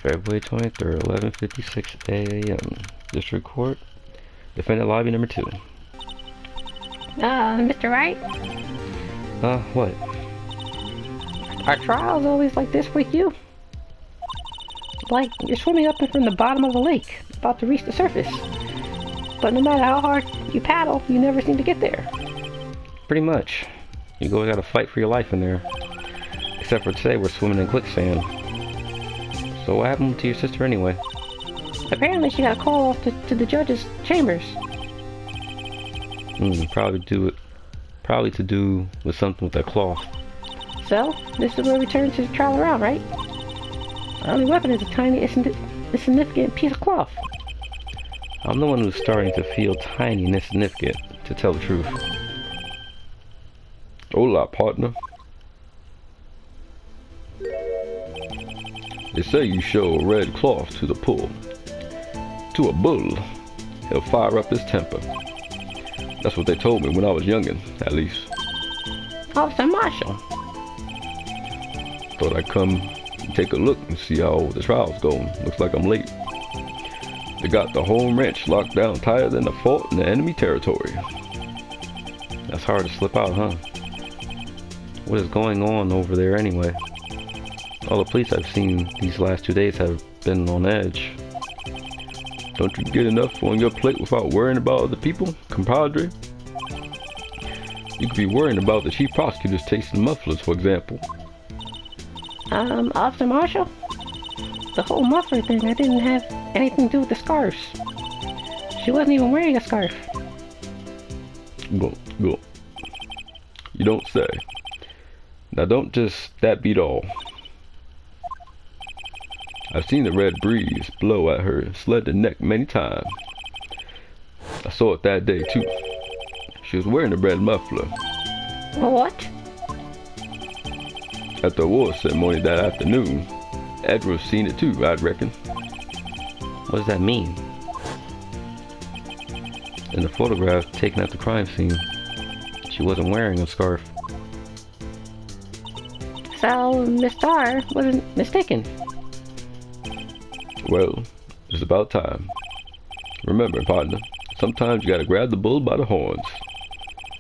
February 23rd, 11:56 a.m. District Court. Defendant lobby number 2. Mr. Wright? What? Are trials always like this with you? Like you're swimming up from the bottom of a lake, about to reach the surface. But no matter how hard you paddle, you never seem to get there. Pretty much. You always gotta fight for your life in there. Except for today, we're swimming in quicksand. So what happened to your sister anyway? Apparently she got a call off to the judge's chambers. Probably to do with something with that cloth. So, this is where we turn to the trial around, right? Our only weapon is a tiny, insignificant piece of cloth. I'm the one who's starting to feel tiny and insignificant, to tell the truth. Hola, partner. They say you show a red cloth to the bull. To a bull, he'll fire up his temper. That's what they told me when I was youngin', at least. Officer Marshall. Thought I'd come and take a look and see how the trial's going. Looks like I'm late. They got the whole ranch locked down tighter than a fort in the enemy territory. That's hard to slip out, huh? What is going on over there anyway? All the police I've seen these last 2 days have been on edge. Don't you get enough on your plate without worrying about other people, compadre? You could be worrying about the chief prosecutor's taste in mufflers, for example. Officer Marshall? The whole muffler thing, I didn't have anything to do with the scarves. She wasn't even wearing a scarf. Go. You don't say. Now don't just that beat all. I've seen the red breeze blow at her slender neck many times. I saw it that day too. She was wearing a red muffler. What? At the award ceremony that afternoon, Edward seen it too, I'd reckon. What does that mean? In the photograph taken at the crime scene, she wasn't wearing a scarf. So, Miss Starr wasn't mistaken. Well, it's about time. Remember, partner, sometimes you gotta grab the bull by the horns.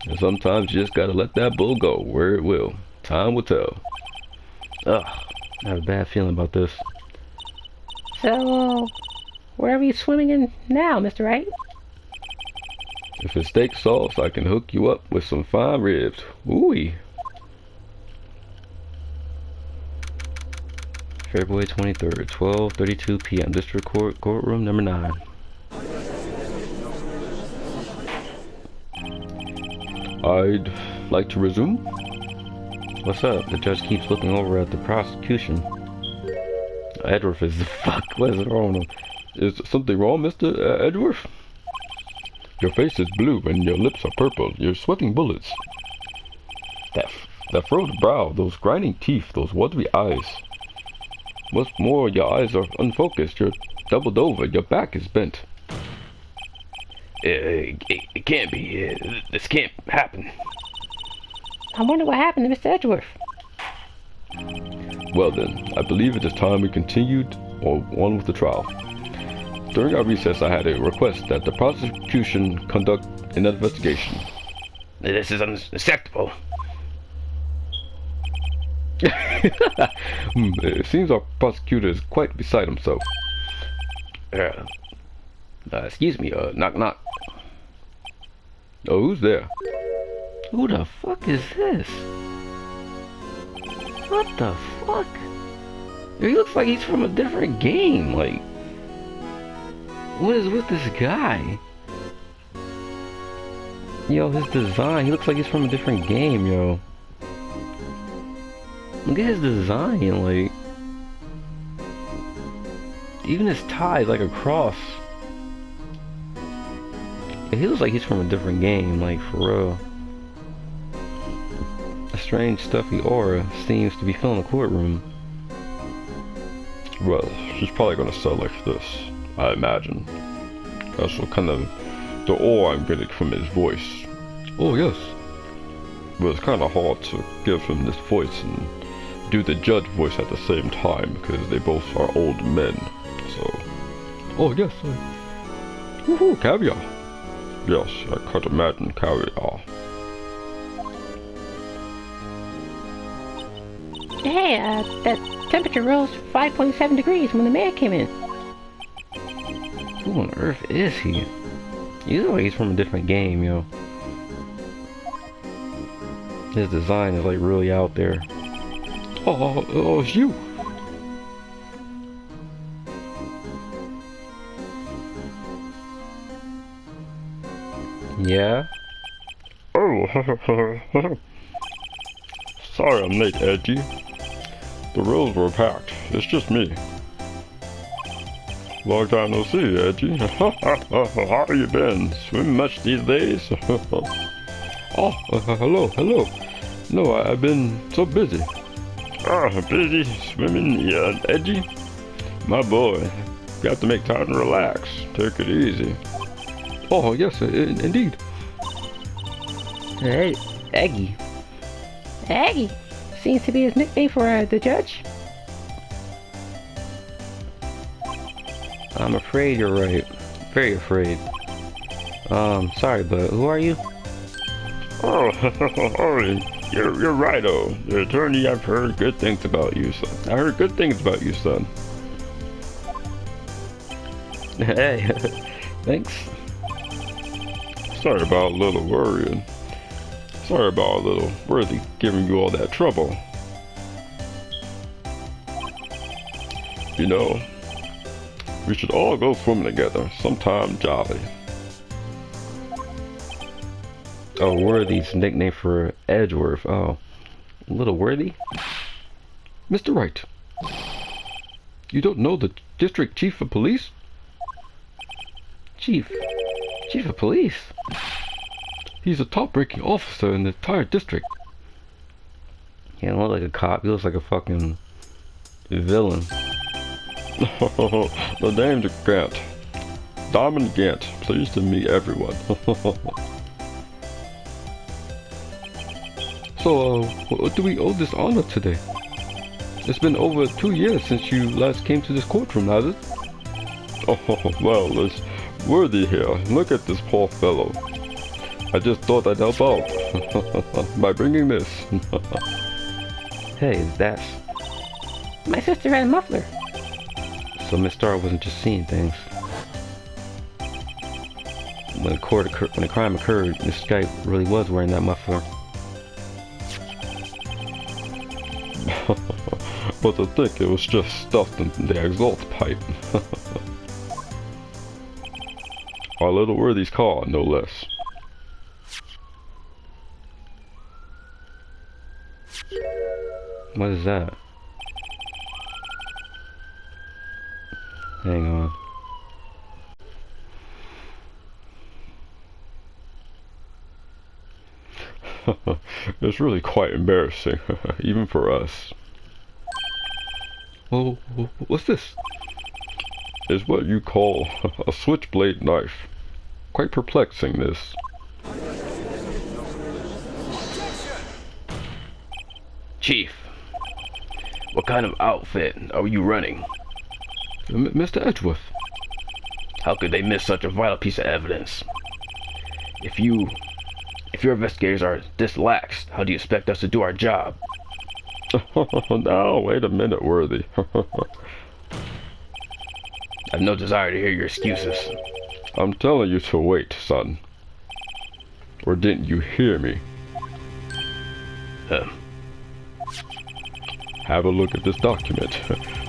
And sometimes you just gotta let that bull go where it will. Time will tell. Ugh, I have a bad feeling about this. So, where are we swimming in now, Mr. Wright? If it's steak sauce, I can hook you up with some fine ribs. Ooh-wee. February 23rd, 12:32 p.m. District Court, courtroom number 9. I'd like to resume. What's up? The judge keeps looking over at the prosecution. Edward is the fuck. What is wrong with him? Is something wrong, Mr. Edgeworth? Your face is blue and your lips are purple. You're sweating bullets. That furrowed brow, those grinding teeth, those watery eyes. What's more, your eyes are unfocused. You're doubled over. Your back is bent. It can't be. This can't happen. I wonder what happened to Mr. Edgeworth. Well then, I believe it is time we continued on with the trial. During our recess, I had a request that the prosecution conduct an investigation. This is unacceptable. It seems our prosecutor is quite beside himself. Excuse me, knock knock. Oh, who's there? Who the fuck is this? What the fuck? He looks like he's from a different game, like... What is with this guy? Yo, his design, he looks like he's from a different game, yo. Look at his design, like... Even his tie is like a cross. He looks like he's from a different game, like, for real. A strange stuffy aura seems to be filling the courtroom. Well, she's probably gonna sell like this, I imagine. That's what kind of the aura I'm getting from his voice. Oh yes. Well, it's kind of hard to give him this voice and do the judge voice at the same time because they both are old men. So, oh yes, woohoo, caviar. Yes, I could imagine caviar. Hey, that temperature rose 5.7 degrees when the mayor came in. Who on earth is he? He looks like he's from a different game, yo. His design is like really out there. Oh, it's you. Yeah? Oh, sorry I'm late, Edgy. The roads were packed. It's just me. Long time no see, Edgy. How you been? Swimming much these days? Oh, hello. No, I've been so busy. Busy swimming, yeah, Edgy? My boy, got to make time to relax. Take it easy. Oh, yes, indeed. Hey, Aggie. Aggie seems to be his nickname for the judge. I'm afraid you're right. Very afraid. Sorry, but who are you? Oh, you're righto. The attorney, I've heard good things about you, son. I heard good things about you, son. Hey, thanks. Sorry about a little worrying. Sorry about a little worthy giving you all that trouble. You know, we should all go swimming together sometime jolly. Oh, Worthy's nickname for Edgeworth. Oh, Little Worthy? Mr. Wright, you don't know the district chief of police? Chief of police? He's a top-ranking officer in the entire district. He don't look like a cop. He looks like a fucking villain. The name's Gant. Diamond Gant. Pleased to meet everyone. So, what do we owe this honor today? It's been over 2 years since you last came to this courtroom, has it? Oh, well, it's Worthy here. Look at this poor fellow. I just thought I'd help out by bringing this. Hey, that's... My sister had a muffler. So Miss Star wasn't just seeing things. When the crime occurred, Miss Skype really was wearing that muffler. But to think it was just stuffed in the exhaust pipe. Our little Worthy's car, no less. What is that? Hang on. It's really quite embarrassing, even for us. Well, what's this? It's what you call a switchblade knife. Quite perplexing, this. Chief, what kind of outfit are you running? Mr. Edgeworth. How could they miss such a vital piece of evidence? If your investigators are this lax, how do you expect us to do our job? Now, wait a minute, Worthy. I have no desire to hear your excuses. I'm telling you to wait, son. Or didn't you hear me? Have a look at this document,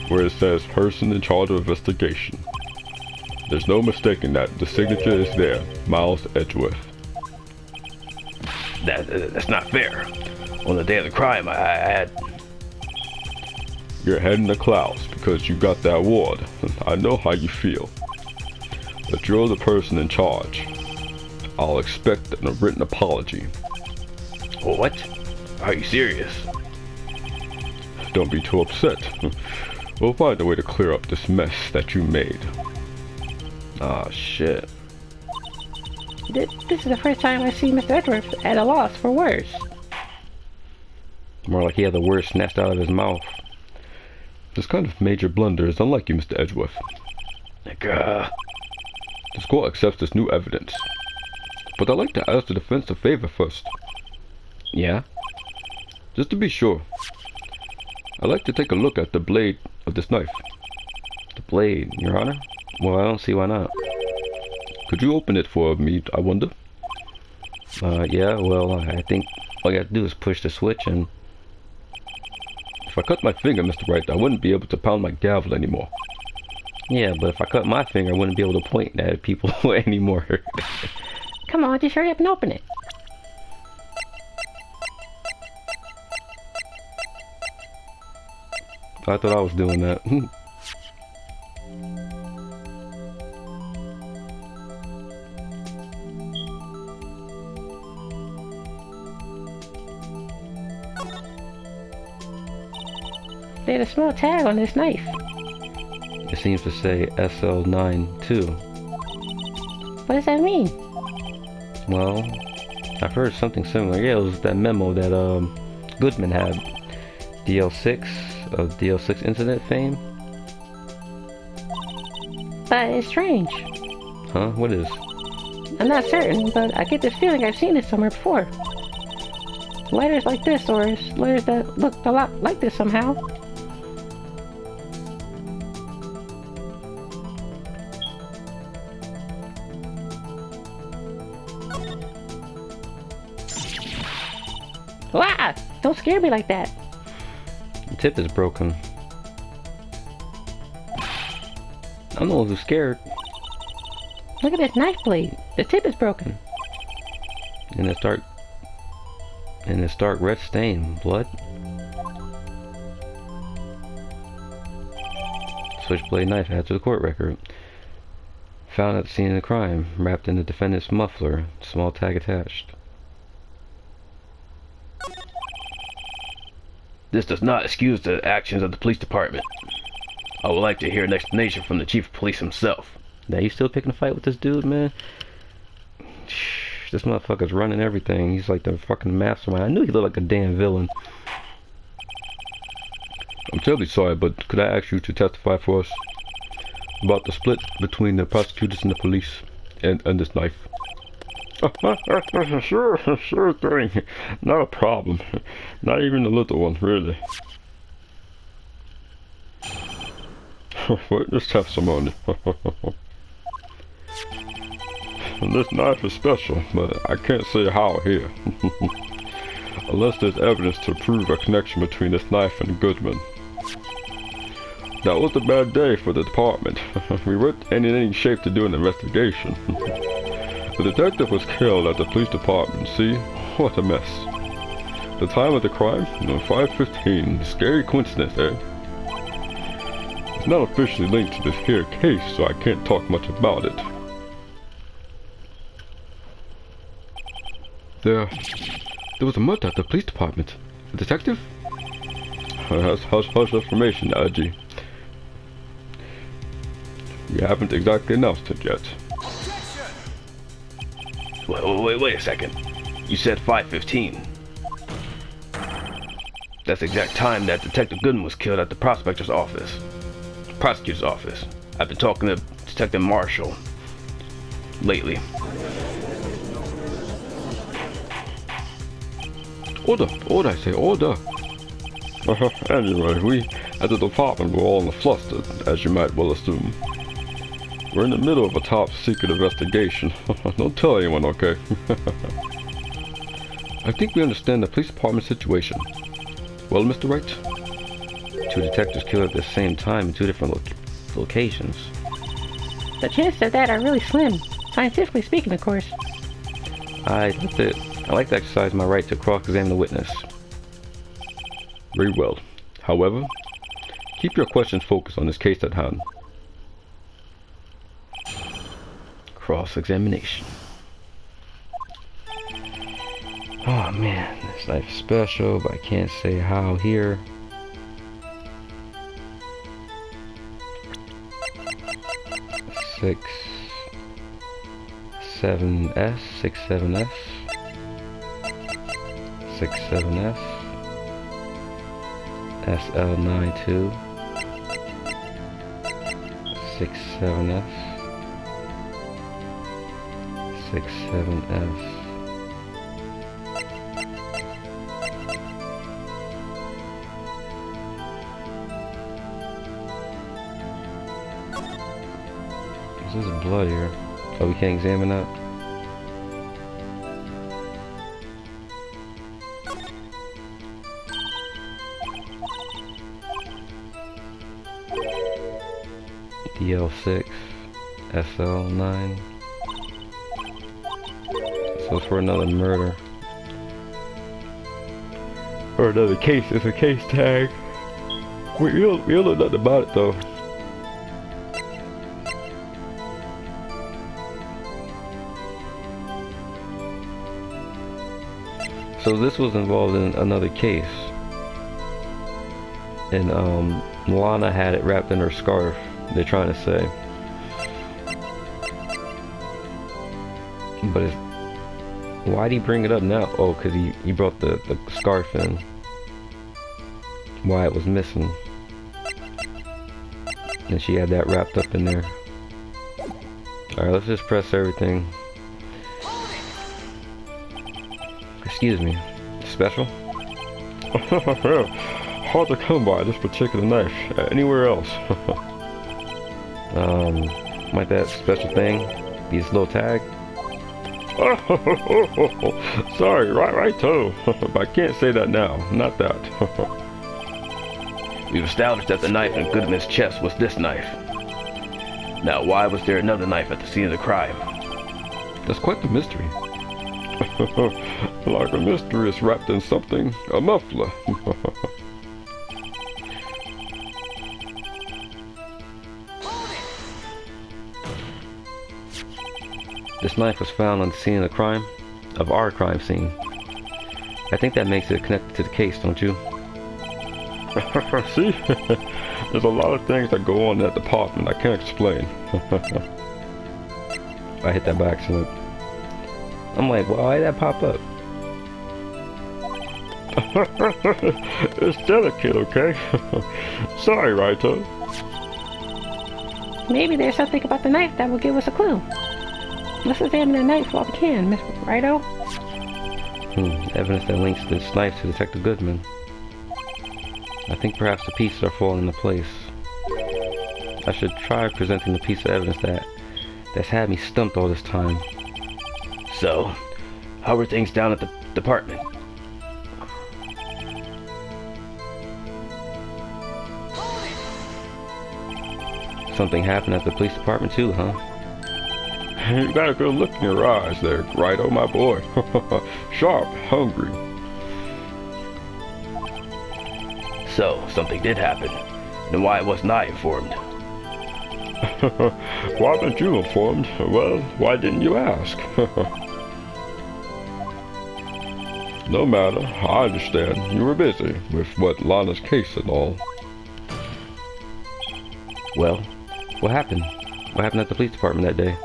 where it says person in charge of investigation. There's no mistaking that. The signature is there, Miles Edgeworth. That's not fair. On the day of the crime, I had... You're heading the clouds because you got that award. I know how you feel. But you're the person in charge. I'll expect a written apology. What? Are you serious? Don't be too upset. We'll find a way to clear up this mess that you made. Ah, shit. This is the first time I see Mr. Edwards at a loss for words. More like he had the words snatched out of his mouth. This kind of major blunder is unlike you, Mr. Edgeworth. Gah. The school accepts this new evidence. But I'd like to ask the defense a favor first. Yeah? Just to be sure. I'd like to take a look at the blade of this knife. The blade, Your Honor? Well, I don't see why not. Could you open it for me, I wonder? Yeah, well, I think all you have to do is push the switch and... If I cut my finger, Mr. Wright, I wouldn't be able to pound my gavel anymore. Yeah, but if I cut my finger, I wouldn't be able to point at people anymore. Come on, just hurry up and open it. I thought I was doing that. There's a small tag on this knife. It seems to say SL9 too. What does that mean? Well, I've heard something similar. Yeah, it was that memo that Goodman had. DL6 of DL6 incident fame. But it's strange. Huh? What is? I'm not certain, but I get this feeling I've seen it somewhere before. Letters like this, or letters that look a lot like this somehow. Wow! Don't scare me like that. The tip is broken. I'm the one who's scared. Look at this knife blade. The tip is broken. And this dark red stain. Blood? Switchblade knife added to the court record. Found at the scene of the crime, wrapped in the defendant's muffler. Small tag attached. This does not excuse the actions of the police department. I would like to hear an explanation from the chief of police himself. Now you still picking a fight with this dude, man? This motherfucker's running everything. He's like the fucking mastermind. I knew he looked like a damn villain. I'm terribly sorry, but could I ask you to testify for us about the split between the prosecutors and the police and this knife? Sure thing. Not a problem. Not even a little one, really. Witness testimony. This knife is special, but I can't say how here. Unless there's evidence to prove a connection between this knife and Goodman. That was a bad day for the department. We weren't in any shape to do an investigation. The detective was killed at the police department. See? What a mess. The time of the crime? 5:15. Scary coincidence, eh? It's not officially linked to this here case, so I can't talk much about it. There was a murder at the police department. A detective? That's hush information, Ichi. We haven't exactly announced it yet. Wait a second. You said 5:15. That's the exact time that Detective Goodman was killed at the prosecutor's office. I've been talking to Detective Marshall lately. Order, I say, order. Anyway, we at the department were all in a fluster, as you might well assume. We're in the middle of a top-secret investigation. Don't tell anyone, okay? I think we understand the police department situation. Well, Mr. Wright? 2 detectives killed at the same time in 2 different locations. The chances of that are really slim. Scientifically speaking, of course. That's it. I like to exercise my right to cross-examine the witness. Very well. However, keep your questions focused on this case at hand. Cross-examination. Oh man, this life is special, but I can't say how here. Six, 7S. 6, 7S. SL92 67F 67F. This is blood here. Oh, we can't examine that? DL6 SL9. So it's for another murder. Or another case. It's a case tag. We don't know nothing about it though. So this was involved in another case. And Lana had it wrapped in her scarf, they're trying to say. But it's, why'd he bring it up now? Oh, because he brought the scarf in. Why it was missing. And she had that wrapped up in there. Alright, let's just press everything. Excuse me. Special? Hard to come by this particular knife. Anywhere else. Like that special thing? These little tag? Sorry, right toe. But I can't say that now. Not that. We've established that the knife in Goodman's chest was this knife. Now, why was there another knife at the scene of the crime? That's quite the mystery. Like a mystery is wrapped in something. A muffler. This knife was found on the scene of the crime, of our crime scene. I think that makes it connected to the case, don't you? See? There's a lot of things that go on in that department I can't explain. I hit that by accident. I'm like, well, why did that pop up? It's delicate, okay? Sorry, Writer. Maybe there's something about the knife that will give us a clue. Let's examine the knife while we can, Miss Righto. Evidence that links this knife to Detective Goodman. I think perhaps the pieces are falling into place. I should try presenting the piece of evidence that's had me stumped all this time. So, how were things down at the department? Something happened at the police department too, huh? You got a good look in your eyes there, Righto, my boy. Sharp, hungry. So, something did happen. Then why wasn't I informed? Why weren't you informed? Well, why didn't you ask? No matter, I understand. You were busy with Lana's case and all. Well, what happened? What happened at the police department that day?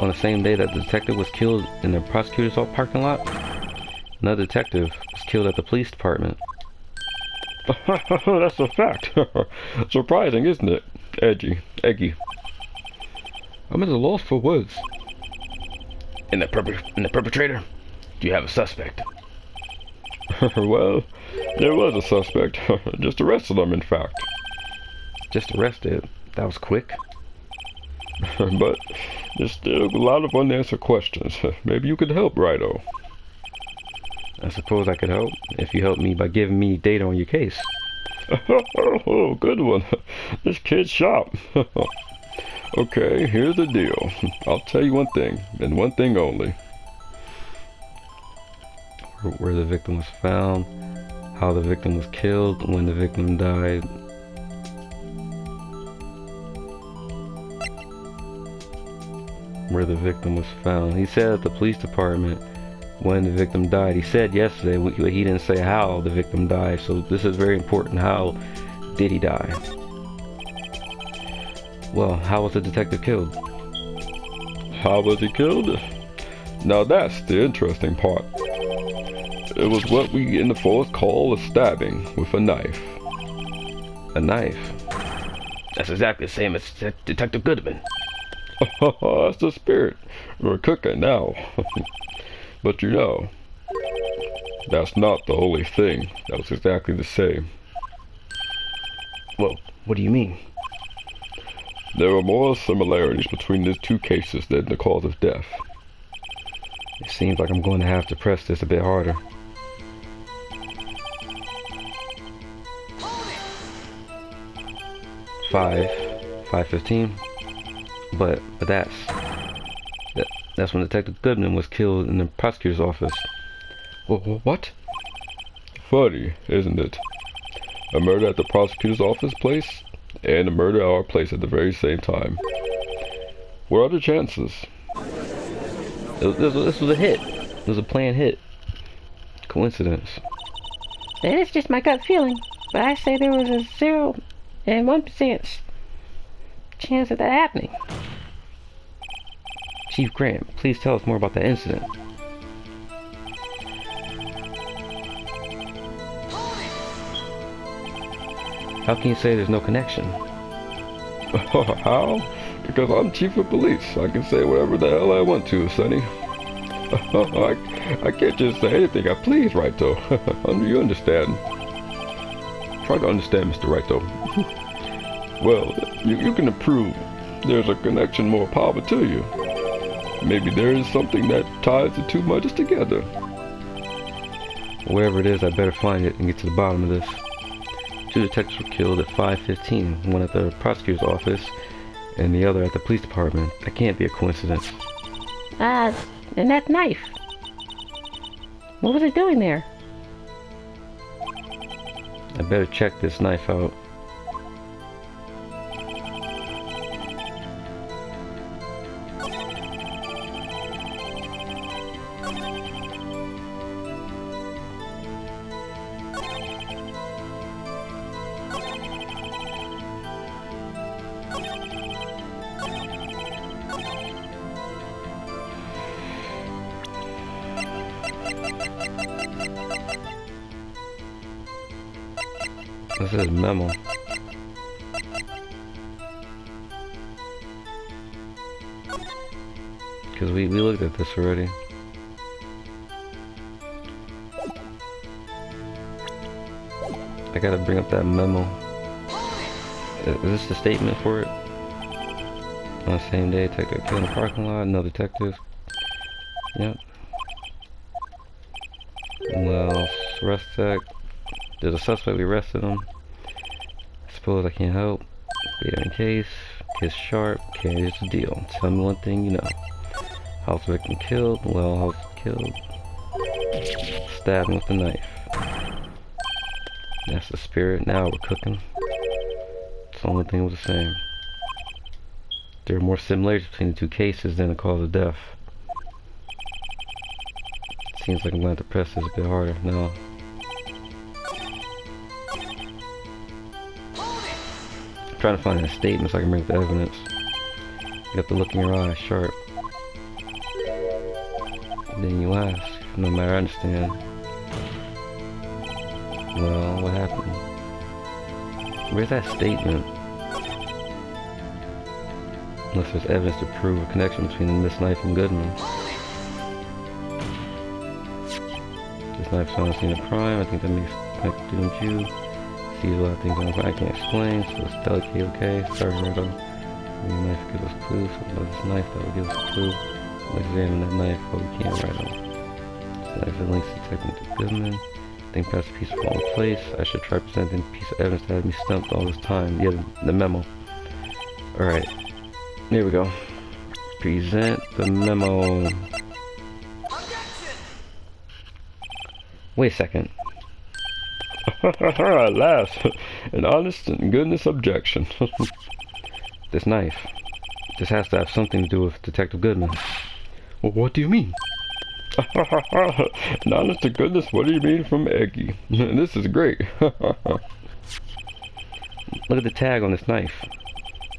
On the same day that the detective was killed in the prosecutor's parking lot, another detective was killed at the police department. That's a fact. Surprising, isn't it? Eggy. I'm at a loss for words. And the perpetrator? Do you have a suspect? Well, there was a suspect. Just arrested him, in fact. Just arrested? That was quick. But there's still a lot of unanswered questions. Maybe you could help, Righto. I suppose I could help, if you help me by giving me data on your case. Oh, good one. This kid's sharp. Okay, here's the deal. I'll tell you one thing, and one thing only. Where the victim was found, how the victim was killed, when the victim died. Where the victim was found. He said at the police department when the victim died. He said yesterday, he didn't say how the victim died, so this is very important. How did he die? Well, how was the detective killed? How was he killed? Now that's the interesting part. It was what we in the force call a stabbing with a knife. A knife? That's exactly the same as Detective Goodman. That's the spirit. We're cooking now. But you know, that's not the only thing that was exactly the same. Well, what do you mean? There were more similarities between the two cases than the cause of death. It seems like I'm going to have to press this a bit harder. Five, 5:15. But that's when Detective Goodman was killed in the prosecutor's office. What? Funny, isn't it? A murder at the prosecutor's office place, and a murder at our place at the very same time. What are the chances? This was a hit. It was a planned hit. Coincidence. It's just my gut feeling, but I say there was a 0 and 1% chance of that happening. Chief Grant, please tell us more about that incident. How can you say there's no connection? How? Because I'm chief of police. I can say whatever the hell I want to, Sonny. I can't just say anything I please, Wright, though. You understand? Try to understand, Mr. Wright, though. Well, you can prove there's a connection, more power to you. Maybe there is something that ties the two murders together. Wherever it is, I better find it and get to the bottom of this. 2 detectives were killed at 5:15, one at the prosecutor's office and the other at the police department. That can't be a coincidence. And that knife. What was it doing there? I better check this knife out. This is a memo. Because we looked at this already. I gotta bring up that memo. Is this the statement for it? On the same day, detective killed in the parking lot, no detective. Yep. Well, arrest tech. There's a suspect, we arrested him. I suppose I can't help. Data in case. Case sharp. Okay, here's the deal. Tell me one thing you know. House victim killed. Well, house killed. Stabbing with a knife. That's the spirit. Now we're cooking. It's the only thing was the same. There are more similarities between the two cases than the cause of death. Seems like I'm going to have to press this a bit harder. No. I'm trying to find a statement so I can bring up the evidence. You have to look in your eyes sharp. Then you ask. No matter, I understand. Well, what happened? Where's that statement? Unless there's evidence to prove a connection between this knife and Goodman. This knife found on the scene of crime. I think that makes connected to you. See a lot of things I can't explain, so it's delicate, okay? Sergeant Riddle. Maybe a knife gives us clues. So about this knife that will give us a clue. We'll examine that knife, but we can't write on. This knife is links to Detective Goodman. I think that's a piece of all in place. I should try presenting a piece of evidence that had me stumped all this time. Yeah, the memo. Alright. Here we go. Present the memo. Wait a second. At last, an honest and goodness objection. This knife. This has to have something to do with Detective Goodman. Well, what do you mean? An honest to goodness, what do you mean from Eggy? This is great. Look at the tag on this knife.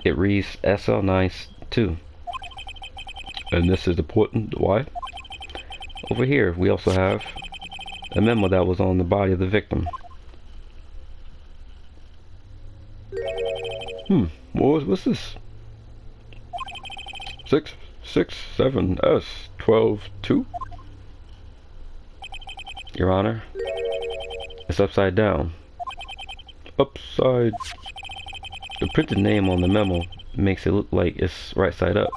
It reads SL92. And this is important. Why? Over here, we also have a memo that was on the body of the victim. What's this? 667S122? Your Honor, it's upside down. Upside. The printed name on the memo makes it look like it's right side up.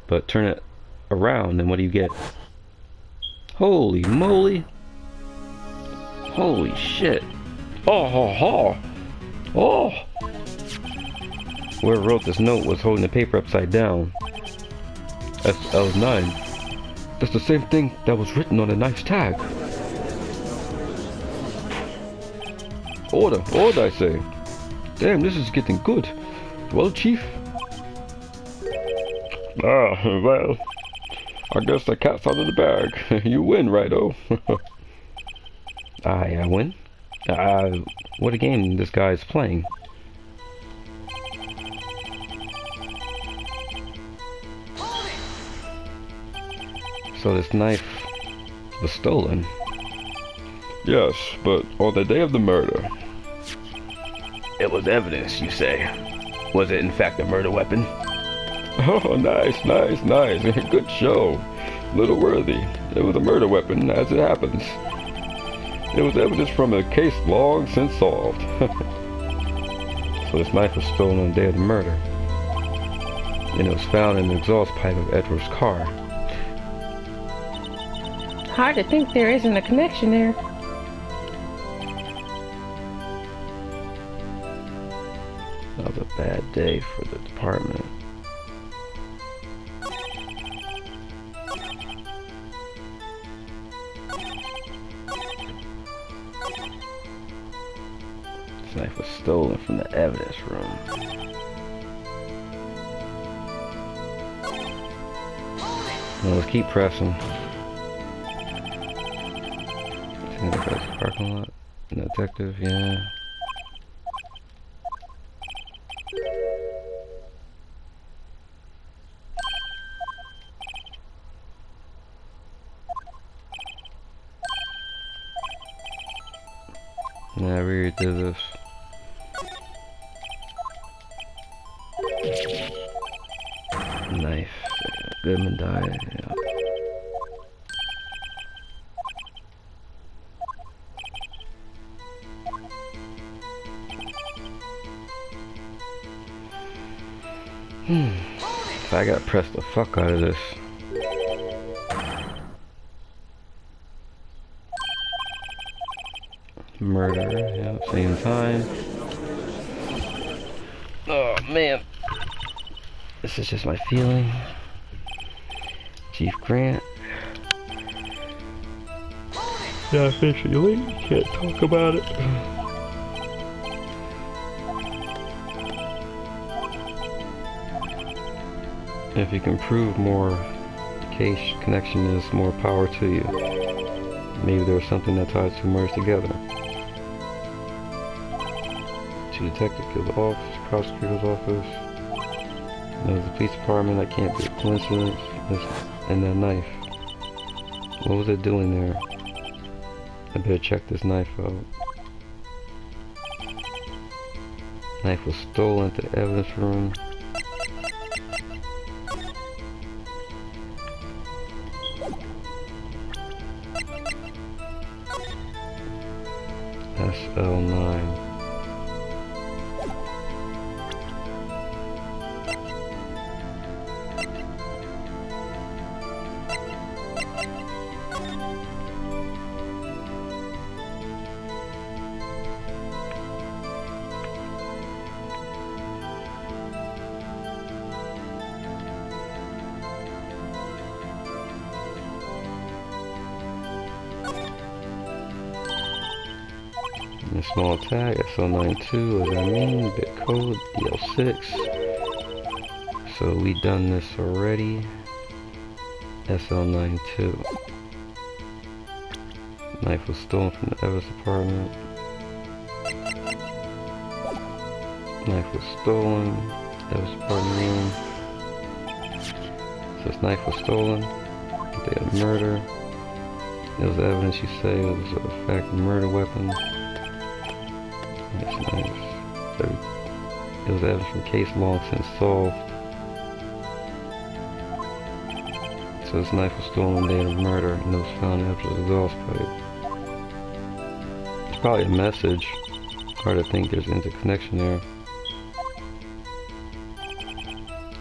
But turn it around and what do you get? Holy moly! Holy shit! Oh. Whoever wrote this note was holding the paper upside down. SL9. That's the same thing that was written on the knife's tag. Order, I say. Damn, this is getting good. Well, Chief? Well, I guess the cat's out of the bag. You win, Righto. I win? What a game this guy is playing. So this knife was stolen. Yes, but on the day of the murder. It was evidence, you say. Was it in fact a murder weapon? Oh, nice. Good show. Little worthy. It was a murder weapon, as it happens. It was evidence from a case long since solved. So this knife was stolen on the day of the murder. And it was found in the exhaust pipe of Edward's car. Hard to think there isn't a connection there. That was a bad day for the department. This knife was stolen from the evidence room. Now let's keep pressing. In the parking lot. Detective, yeah. Now we already did this. Knife. Goodman died. Yeah. So I gotta press the fuck out of this. Murder, yeah, same time. Oh man. This is just my feeling. Chief Grant. Yeah, officially, can't talk about it. If you can prove more case connection is more power to you. Maybe there was something that ties two murders together. Two detectives killed the office, prosecutor's office. There's the police department. That can't be a coincidence. And that knife. What was it doing there? I better check this knife out. Knife was stolen to the evidence room. SL9. And a small tag, SL92, what does that mean? Bit code, DL6. So we done this already. SL92. Knife was stolen from the evidence department. Knife was stolen. Evidence department room. So this knife was stolen. They had murder. There was evidence, you say, it was a fact of murder weapon. Nice, nice. It was evidence from case long since solved. So this knife was stolen on the day of murder and it was found after the exhaust pipe. It's probably a message. Hard to think there's an interconnection there.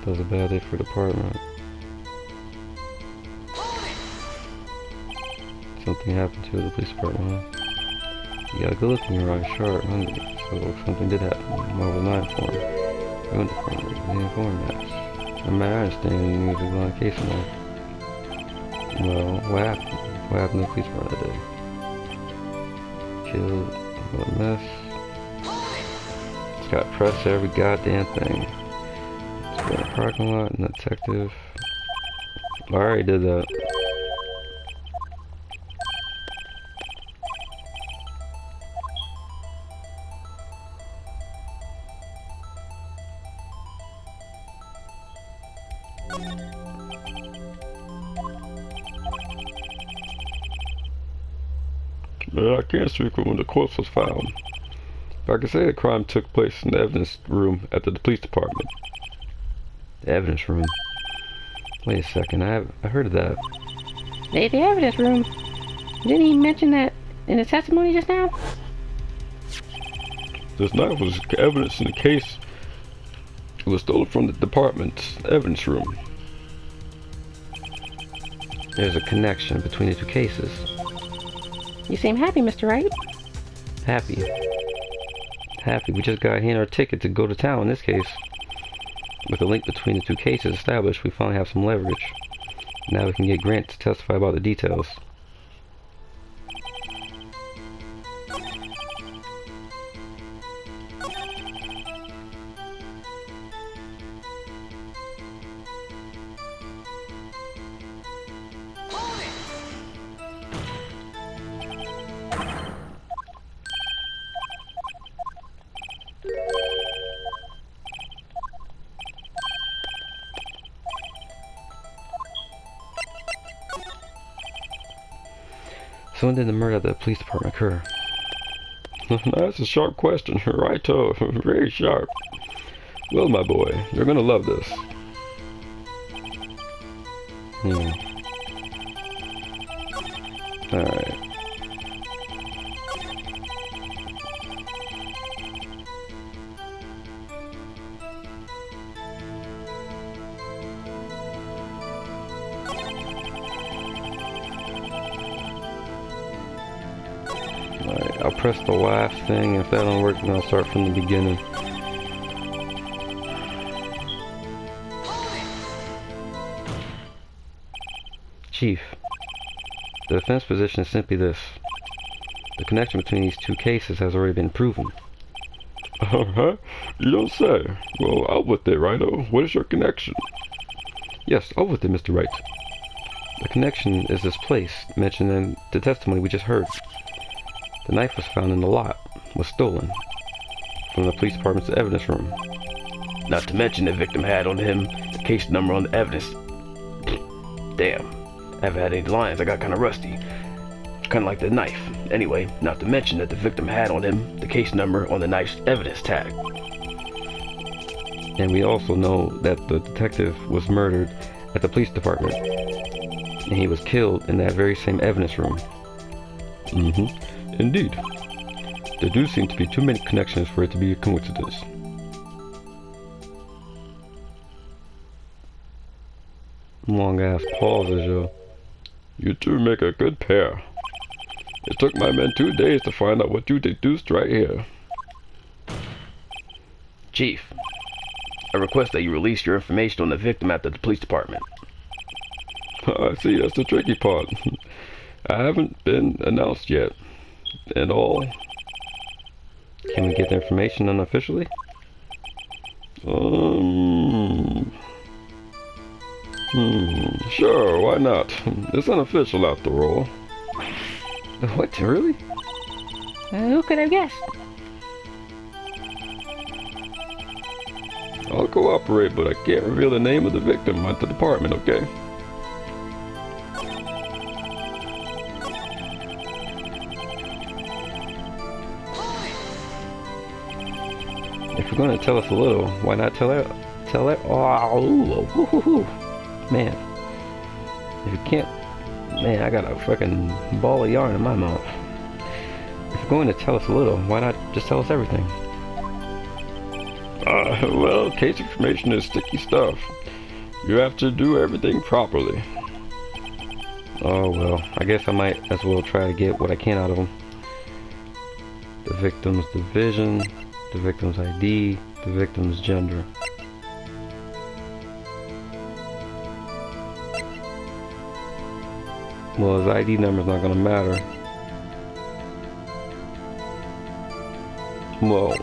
That was a bad day for the department. Something happened to the police department, huh? You got a good look in your eyes, sharp, hungry. So something did happen. Marvel 9 form. Ruined it for me. The informed match. I'm mad, I understand you need to go on a case now. Well, what happened? What happened to the police department that day? Killed. What a mess. It's got press every goddamn thing. It's got a parking lot and a detective. I already did that. I can't speak for when the corpse was found. But I can say the crime took place in the evidence room at the police department. The evidence room. Wait a second, I heard of that. The evidence room. Didn't he mention that in the testimony just now? This knife was evidence in the case. It was stolen from the department's evidence room. There's a connection between the two cases. You seem happy, Mr. Wright. Happy. Happy. We just got our ticket to go to town in this case. With the link between the two cases established, we finally have some leverage. Now we can get Grant to testify about the details. So when did the murder at the police department occur? That's a sharp question, righto. Very sharp. Well, my boy, you're gonna love this. Alright. Alright, I'll press the last thing. If that don't work, then I'll start from the beginning. Chief, the defense position is simply this. The connection between these two cases has already been proven. Uh-huh. You don't say. Well, out with it, righto. What is your connection? Yes, out with it, Mr. Wright. The connection is this place, mentioned in the testimony we just heard. The knife was found in the lot, was stolen, from the police department's evidence room. Not to mention the victim had on him the case number on the evidence. Damn, I haven't had any lines, I got kinda rusty. Kinda like the knife. Anyway, not to mention that the victim had on him the case number on the knife's evidence tag. And we also know that the detective was murdered at the police department. And he was killed in that very same evidence room. Indeed. There do seem to be too many connections for it to be a coincidence. Long ass pauses, yo. You two make a good pair. It took my men 2 days to find out what you deduced right here. Chief, I request that you release your information on the victim at the police department. I see, that's the tricky part. I haven't been announced yet. And all. Can we get the information unofficially? Sure, why not? It's unofficial after all. What, really? Who could have guessed? I'll cooperate, but I can't reveal the name of the victim at the department, okay? If you're going to tell us a little, why not tell it? Tell it? Oh, ooh, man. If you can't, man, I got a fucking ball of yarn in my mouth. If you're going to tell us a little, why not just tell us everything? Well, case information is sticky stuff. You have to do everything properly. Oh well, I guess I might as well try to get what I can out of them. The victim's division, the victim's ID, the victim's gender. Well, his ID number's not gonna matter. Well,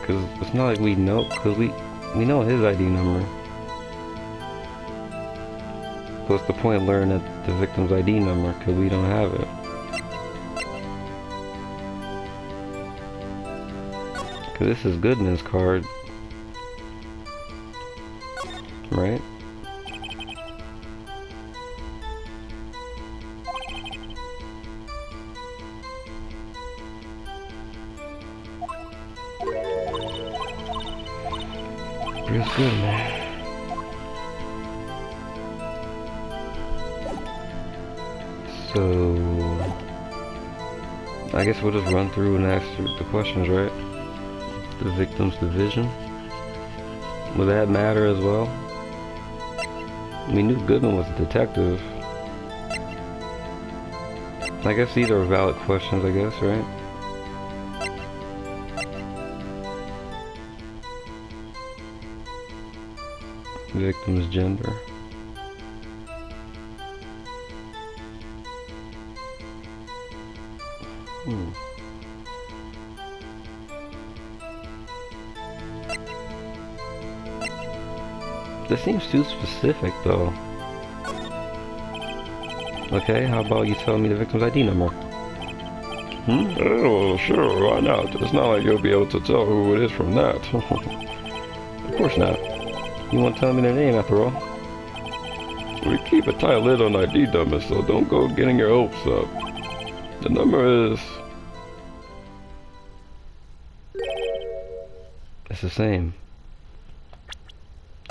because it's not like we know, because we know his ID number. What's the point of learning the victim's ID number, because we don't have it? Because this is Goodman's card, right? Feels good, man. So, I guess we'll just run through and ask the questions, right? The victim's division. Would that matter as well? We knew Goodman was a detective. I guess these are valid questions, I guess, right? Victim's gender. This seems too specific, though. Okay, how about you tell me the victim's ID number? Oh, sure, why not? It's not like you'll be able to tell who it is from that. Of course not. You won't tell me their name after all. We keep a tight lid on ID numbers, so don't go getting your hopes up. The number is... It's the same.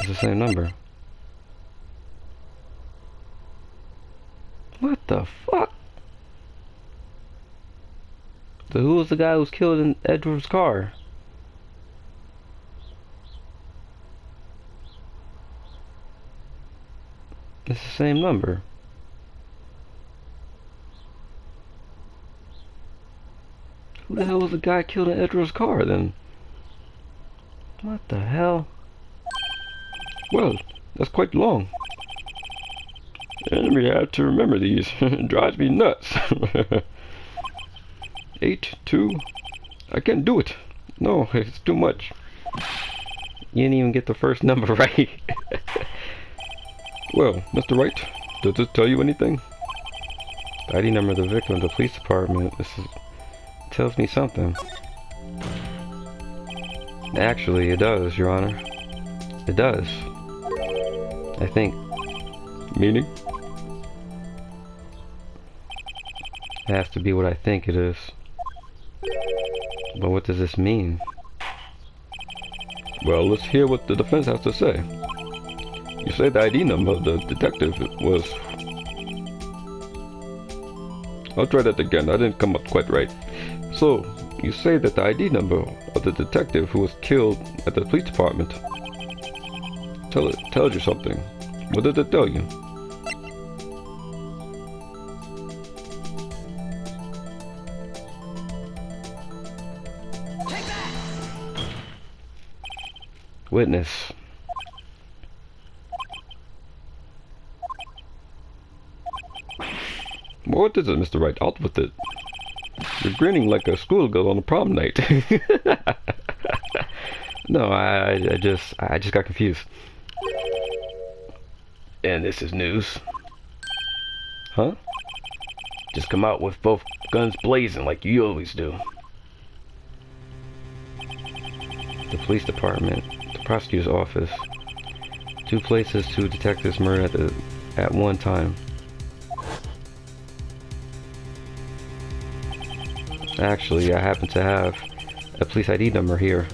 It's the same number. What the fuck? So who was the guy who was killed in Edward's car? It's the same number. Who the hell was the guy killed in Edward's car then? What the hell? Well, that's quite long. And we have to remember these. It drives me nuts. 8, 2. I can't do it. No, it's too much. You didn't even get the first number right. Well, Mr. Wright, does this tell you anything? The ID number of the victim of the police department. Tells me something. Actually, it does, Your Honor. It does. I think. Meaning? It has to be what I think it is. But what does this mean? Well, let's hear what the defense has to say. You say the ID number of the detective was... I'll try that again, I didn't come up quite right. So, you say that the ID number of the detective who was killed at the police department tells you something. What did it tell you? Witness. What is it, Mr. Wright? Out with it. You're grinning like a schoolgirl on a prom night. No, I just got confused. And this is news. Huh? Just come out with both guns blazing like you always do. The police department, the prosecutor's office. 2 places, 2 detectives murdered at one time. Actually, I happen to have a police ID number here.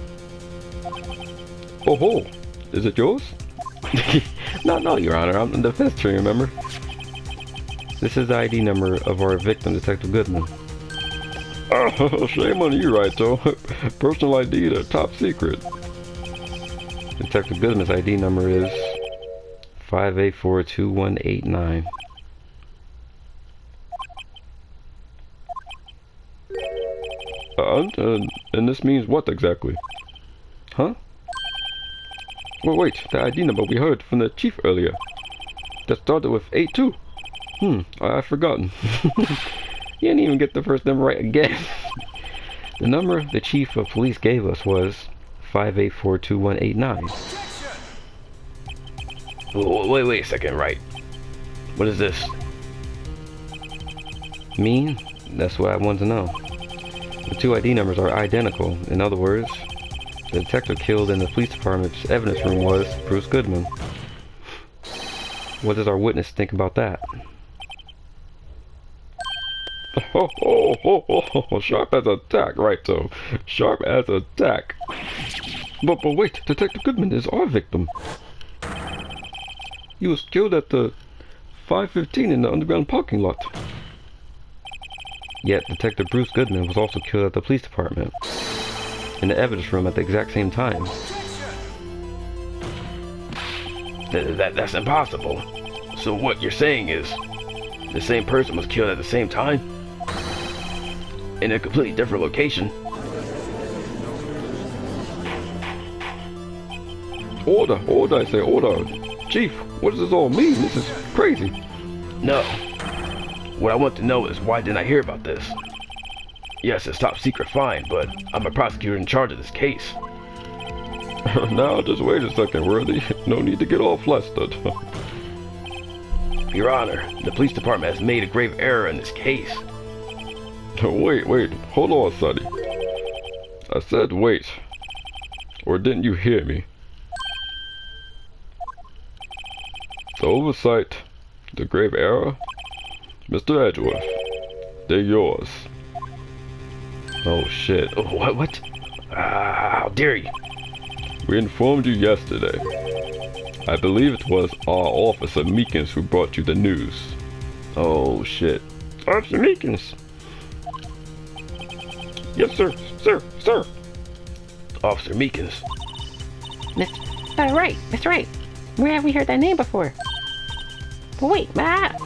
Oh ho! Is it yours? No, Your Honor. I'm the defense attorney, remember? This is the ID number of our victim, Detective Goodman. Shame on you, Wright, though. Personal ID, they're top secret. Detective Goodman's ID number is 5842189. And this means what exactly? Huh? Well, wait, the ID number we heard from the chief earlier. That started with 82. I've forgotten. You didn't even get the first number right again. The number the chief of police gave us was 5842189. Wait a second, Wright. What is this? Mean? That's what I want to know. The two ID numbers are identical. In other words, the detective killed in the police department's evidence room was Bruce Goodman. What does our witness think about that? Sharp as a tack, right, though. Sharp as a tack. But wait, Detective Goodman is our victim. He was killed at the 5:15 in the underground parking lot. Yet Detective Bruce Goodman was also killed at the police department, in the evidence room at the exact same time. That's impossible. So what you're saying is, the same person was killed at the same time? In a completely different location? Order, I say, order. Chief, what does this all mean? This is crazy. No. What I want to know is, why didn't I hear about this? Yes, it's top secret, fine, but I'm a prosecutor in charge of this case. Now, just wait a second, Worthy. No need to get all flustered. Your Honor, the police department has made a grave error in this case. Wait, hold on, Sonny. I said wait. Or didn't you hear me? The oversight, the grave error, Mr. Edgeworth, they're yours. Oh shit. What? How dare you? We informed you yesterday. I believe it was our officer Meekins who brought you the news. Oh shit. Officer Meekins! Yes, sir. Officer Meekins. Mr. Wright, Mr. Wright. Where have we heard that name before? But wait, Matt.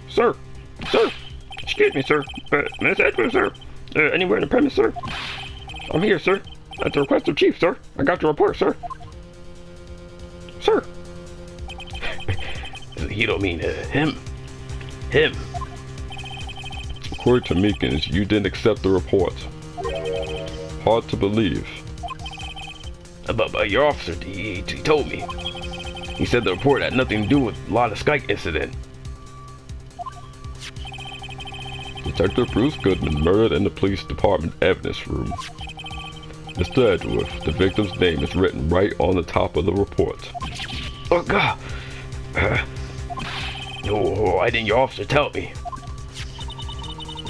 Sir. Excuse me, sir. Miss Edwards, sir. Anywhere in the premise, sir? I'm here, sir. At the request of Chief, sir. I got your report, sir. Sir. You don't mean him? Him? According to Meekins, you didn't accept the report. Hard to believe. But your officer, he told me. He said the report had nothing to do with the Lada Skyke incident. Detective Bruce Goodman murdered in the police department evidence room. Mr. Edgeworth, the victim's name is written right on the top of the report. Oh, God! Why didn't your officer tell me?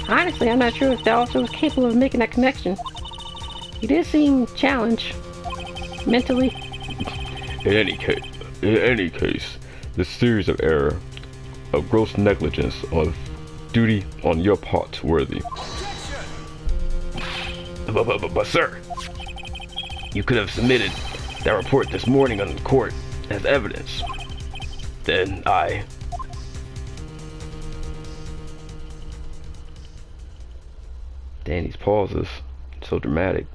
Honestly, I'm not sure if the officer was capable of making that connection. He did seem challenged. Mentally. In any case, this series of error, of gross negligence of duty on your part, Worthy. But sir, you could have submitted that report this morning on the court as evidence. Then Danny's pauses. So dramatic.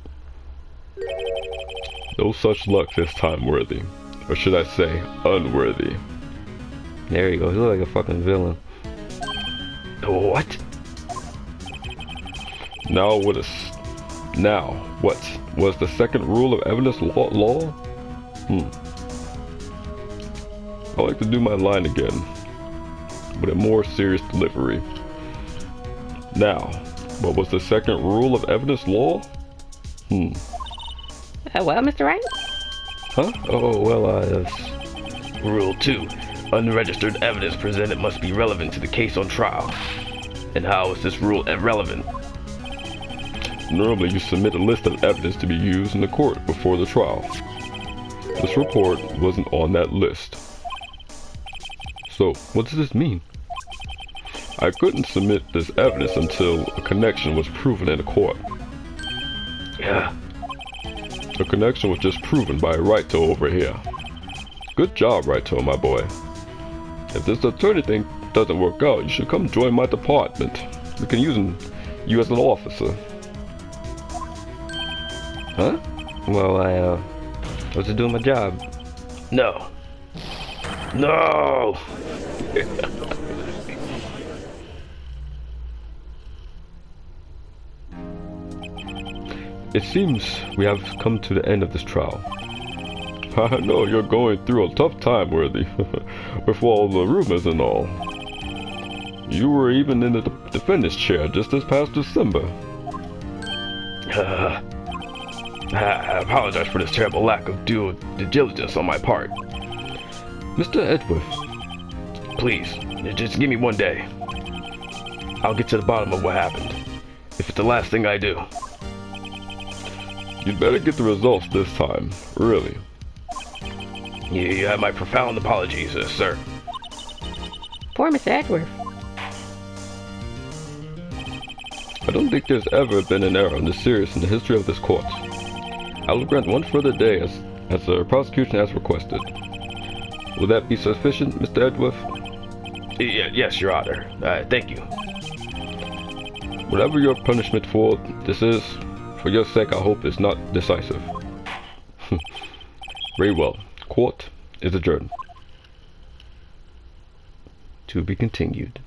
No such luck this time, Worthy. Or should I say, unworthy. There you go. He look like a fucking villain. What? Now what was the second rule of evidence law? I like to do my line again, with a more serious delivery. Now, what was the second rule of evidence law? Well, Mr. Wright? Huh? Oh, well, Rule 2. Unregistered evidence presented must be relevant to the case on trial. And how is this rule irrelevant? Normally, you submit a list of evidence to be used in the court before the trial. This report wasn't on that list. So, what does this mean? I couldn't submit this evidence until a connection was proven in a court. Yeah. The connection was just proven by Wright over here. Good job, Wright, my boy. If this attorney thing doesn't work out, you should come join my department. We can use you as an officer. Huh? Well, I was just doing my job. No. No! It seems we have come to the end of this trial. I know you're going through a tough time, Worthy, with all the rumors and all. You were even in the defendant's chair just this past December. I apologize for this terrible lack of due diligence on my part. Mr. Edgeworth. Please, just give me one day. I'll get to the bottom of what happened, if it's the last thing I do. You'd better get the results this time, really. You have my profound apologies, sir. Poor Mr. Edgeworth. I don't think there's ever been an error this serious in the history of this court. I will grant one further day as the prosecution has requested. Will that be sufficient, Mr. Edgeworth? Yes, Your Honor. Thank you. Whatever your punishment for this is, for your sake I hope it's not decisive. Very well. Court is adjourned. To be continued.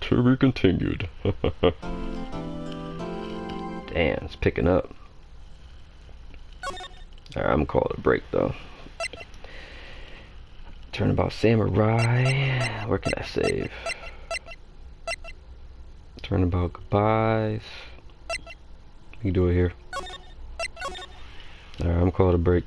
To be continued. Damn, it's picking up. Alright, I'm gonna call it a break though. Turnabout Samurai. Where can I save? Turnabout Goodbyes. We can do it here. Alright, I'm gonna call it a break.